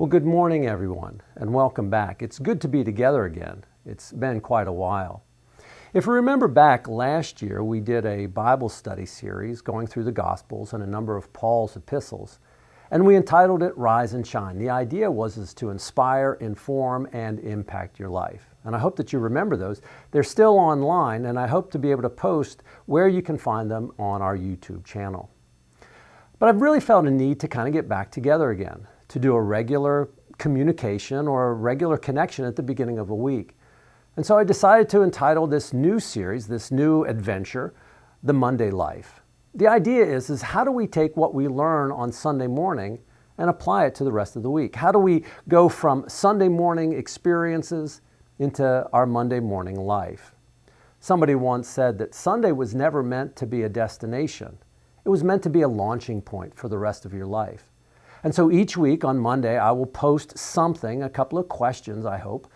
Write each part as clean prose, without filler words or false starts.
Well, good morning, everyone, and welcome back. It's good to be together again. It's been quite a while. If you remember back last year, we did a Bible study series going through the Gospels and a number of Paul's epistles, and we entitled it Rise and Shine. The idea was to inspire, inform, and impact your life. And I hope that you remember those. They're still online, and I hope to be able to post where you can find them on our YouTube channel. But I've really felt a need to kind of get back together again, to do a regular communication or a regular connection at the beginning of a week. And so I decided to entitle this new series, this new adventure, The Monday Life. The idea is how do we take what we learn on Sunday morning and apply it to the rest of the week? How do we go from Sunday morning experiences into our Monday morning life? Somebody once said that Sunday was never meant to be a destination. It was meant to be a launching point for the rest of your life. And so each week on Monday, I will post something, a couple of questions, I hope,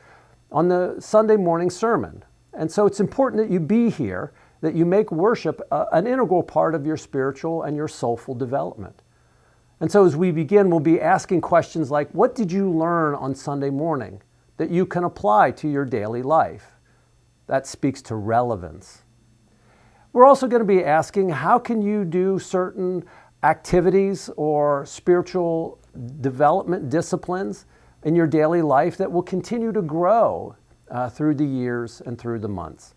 on the Sunday morning sermon. And so it's important that you be here, that you make worship an integral part of your spiritual and your soulful development. And so as we begin, we'll be asking questions like, what did you learn on Sunday morning that you can apply to your daily life? That speaks to relevance. We're also going to be asking, how can you do certain activities or spiritual development disciplines in your daily life that will continue to grow through the years and through the months?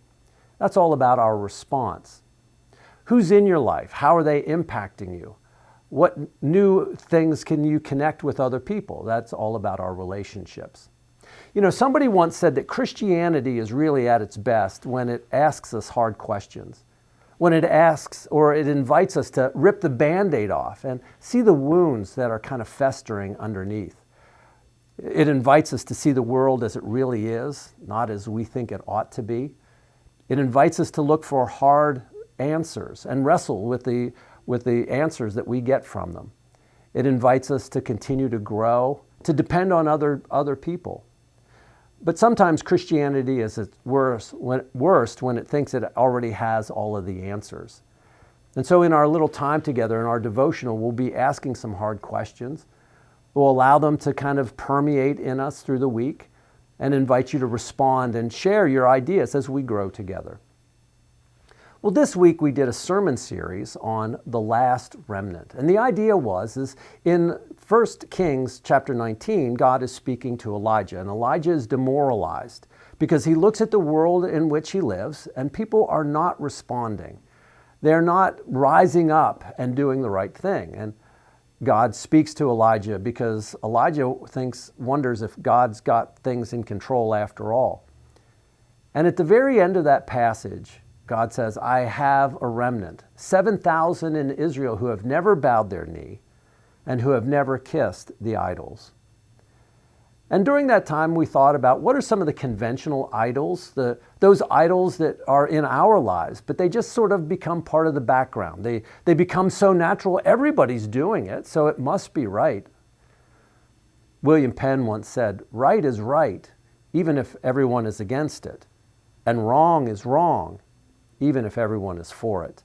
That's all about our response. Who's in your life? How are they impacting you? What new things can you connect with other people? That's all about our relationships. You know, somebody once said that Christianity is really at its best when it asks us hard questions. When it asks or it invites us to rip the Band-Aid off and see the wounds that are kind of festering underneath. It invites us to see the world as it really is, not as we think it ought to be. It invites us to look for hard answers and wrestle with the answers that we get from them. It invites us to continue to grow, to depend on other people. But sometimes Christianity is its worst when it thinks it already has all of the answers. And so in our little time together, in our devotional, we'll be asking some hard questions. We'll allow them to kind of permeate in us through the week and invite you to respond and share your ideas as we grow together. Well, this week we did a sermon series on the last remnant. And the idea is in 1 Kings chapter 19, God is speaking to Elijah, and Elijah is demoralized because he looks at the world in which he lives and people are not responding. They're not rising up and doing the right thing. And God speaks to Elijah because Elijah wonders if God's got things in control after all. And at the very end of that passage, God says, I have a remnant, 7,000 in Israel who have never bowed their knee and who have never kissed the idols. And during that time, we thought about what are some of the conventional idols, those idols that are in our lives, but they just sort of become part of the background. They become so natural, everybody's doing it, so it must be right. William Penn once said, right is right, even if everyone is against it, and wrong is wrong, even if everyone is for it.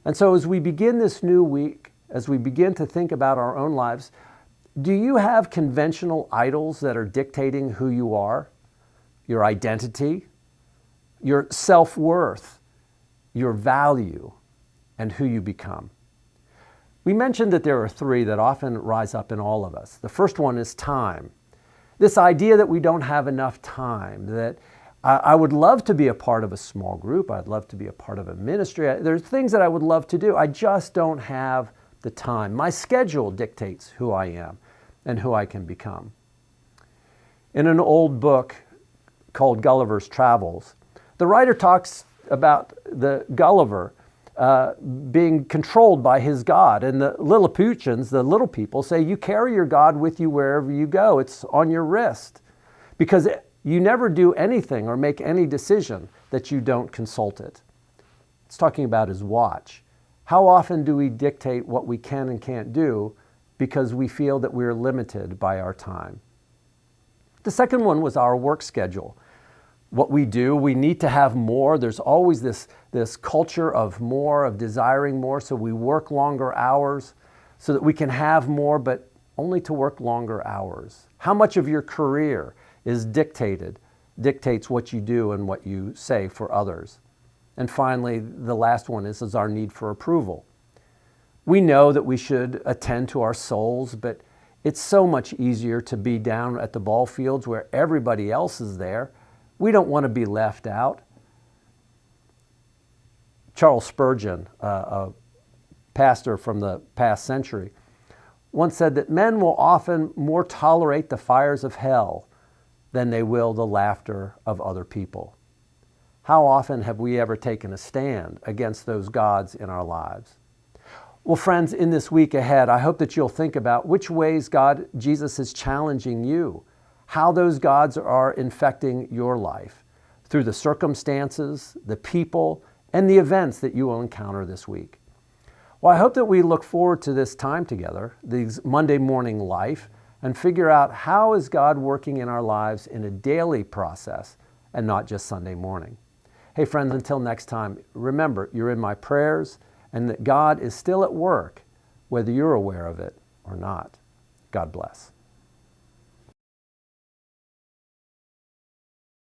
And so as we begin this new week, as we begin to think about our own lives, do you have conventional idols that are dictating who you are, your identity, your self-worth, your value, and who you become? We mentioned that there are three that often rise up in all of us. The first one is time. This idea that we don't have enough time, that I would love to be a part of a small group. I'd love to be a part of a ministry. There's things that I would love to do. I just don't have the time. My schedule dictates who I am and who I can become. In an old book called Gulliver's Travels, the writer talks about the Gulliver being controlled by his God. And the Lilliputians, the little people, say, you carry your God with you wherever you go. It's on your wrist. Because you never do anything or make any decision that you don't consult it. It's talking about his watch. How often do we dictate what we can and can't do because we feel that we're limited by our time? The second one was our work schedule. What we do, we need to have more. There's always this culture of more, of desiring more, so we work longer hours so that we can have more, but only to work longer hours? How much of your career is dictates what you do and what you say for others? And finally, the last one is our need for approval. We know that we should attend to our souls, but it's so much easier to be down at the ball fields where everybody else is there. We don't want to be left out. Charles Spurgeon, a pastor from the past century, once said that men will often more tolerate the fires of hell than they will the laughter of other people. How often have we ever taken a stand against those gods in our lives? Well, friends, in this week ahead, I hope that you'll think about which ways Jesus is challenging you, how those gods are infecting your life through the circumstances, the people, and the events that you will encounter this week. Well, I hope that we look forward to this time together, these Monday morning life, and figure out how is God working in our lives in a daily process and not just Sunday morning. Hey friends, until next time, remember, you're in my prayers and that God is still at work, whether you're aware of it or not. God bless.